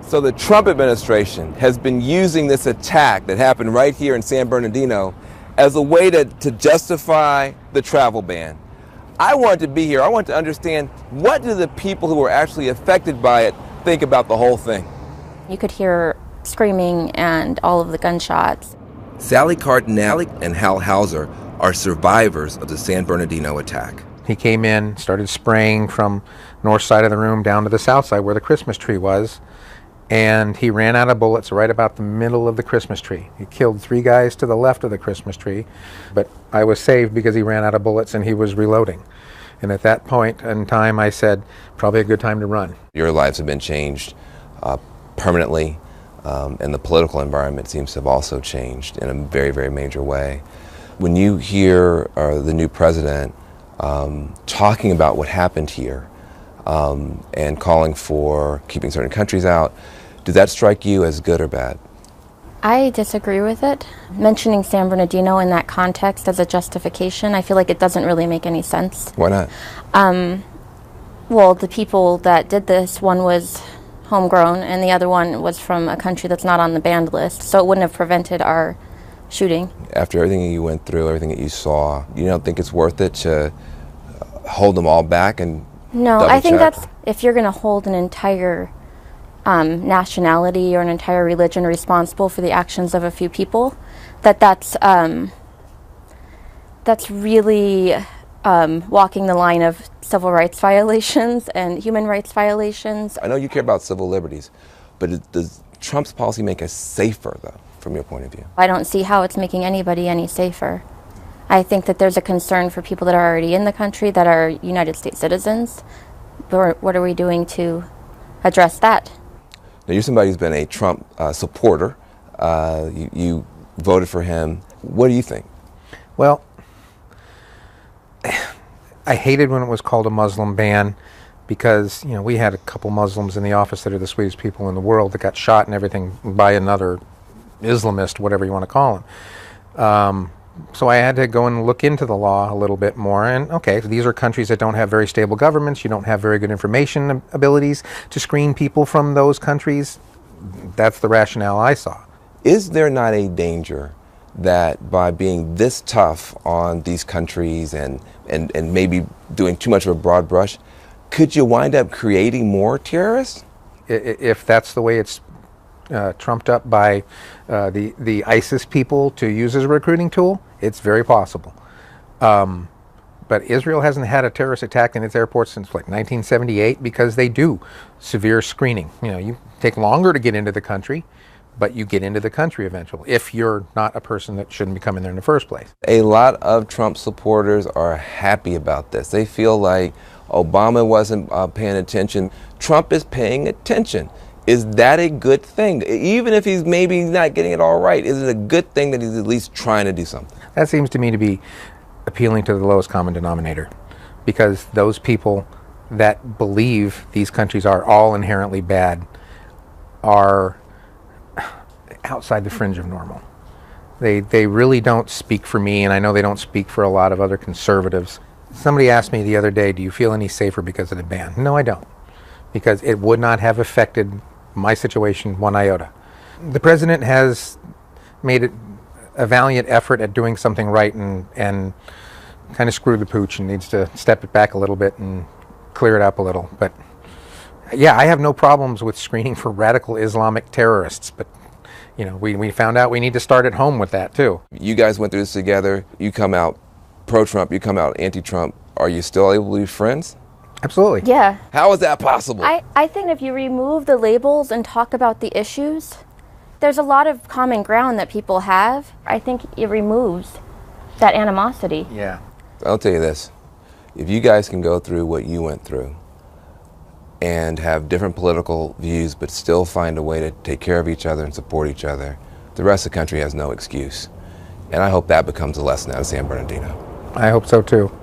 So the Trump administration has been using this attack that happened right here in San Bernardino as a way to justify the travel ban. I wanted to be here. I want to understand, what do the people who were actually affected by it think about the whole thing? You could hear screaming and all of the gunshots. Sally Cardinale and Hal Hauser are survivors of the San Bernardino attack. He came in, started spraying from north side of the room down to the south side where the Christmas tree was, and he ran out of bullets right about the middle of the Christmas tree. He killed 3 guys to the left of the Christmas tree, but I was saved because he ran out of bullets and he was reloading. And at that point in time, I said, probably a good time to run. Your lives have been changed permanently, and the political environment seems to have also changed in a very, very major way. When you hear the new president talking about what happened here and calling for keeping certain countries out, does that strike you as good or bad? I disagree with it. Mentioning San Bernardino in that context as a justification, I feel like it doesn't really make any sense. Why not? Well, the people that did this, one was homegrown and the other one was from a country that's not on the banned list, so it wouldn't have prevented our shooting. After everything that you went through, everything that you saw, you don't think it's worth it to hold them all back and No, I think that's, if you're going to hold an entire nationality or an entire religion responsible for the actions of a few people, that's really walking the line of civil rights violations and human rights violations. I know you care about civil liberties, but does Trump's policy make us safer, though, from your point of view? I don't see how it's making anybody any safer. I think that there's a concern for people that are already in the country that are United States citizens. But what are we doing to address that? Now, you're somebody who's been a Trump supporter. You voted for him. What do you think? Well, I hated when it was called a Muslim ban because, you know, we had a couple Muslims in the office that are the sweetest people in the world that got shot and everything by another Islamist, whatever you want to call him. So I had to go and look into the law a little bit more. And okay, these are countries that don't have very stable governments. You don't have very good information abilities to screen people from those countries. That's the rationale I saw. Is there not a danger that by being this tough on these countries and maybe doing too much of a broad brush, could you wind up creating more terrorists? If that's the way it's trumped up by the ISIS people to use as a recruiting tool, it's very possible. But Israel hasn't had a terrorist attack in its airports since like 1978 because they do severe screening. You know, you take longer to get into the country, but you get into the country eventually if you're not a person that shouldn't be coming there in the first place. A lot of Trump supporters are happy about this. They feel like Obama wasn't paying attention. Trump is paying attention. Is that a good thing? Even if he's maybe not getting it all right, is it a good thing that he's at least trying to do something? That seems to me to be appealing to the lowest common denominator, because those people that believe these countries are all inherently bad are outside the fringe of normal. They really don't speak for me, and I know they don't speak for a lot of other conservatives. Somebody asked me the other day, do you feel any safer because of the ban? No, I don't, because it would not have affected my situation one iota. The president has made it a valiant effort at doing something right and kind of screwed the pooch and needs to step it back a little bit and clear it up a little. But yeah, I have no problems with screening for radical Islamic terrorists, but you know, we found out we need to start at home with that too. You guys went through this together. You come out pro-Trump, you come out anti-Trump. Are you still able to be friends? Absolutely. Yeah. How is that possible? I think if you remove the labels and talk about the issues, there's a lot of common ground that people have. I think it removes that animosity. Yeah. I'll tell you this. If you guys can go through what you went through and have different political views but still find a way to take care of each other and support each other, the rest of the country has no excuse. And I hope that becomes a lesson out of San Bernardino. I hope so too.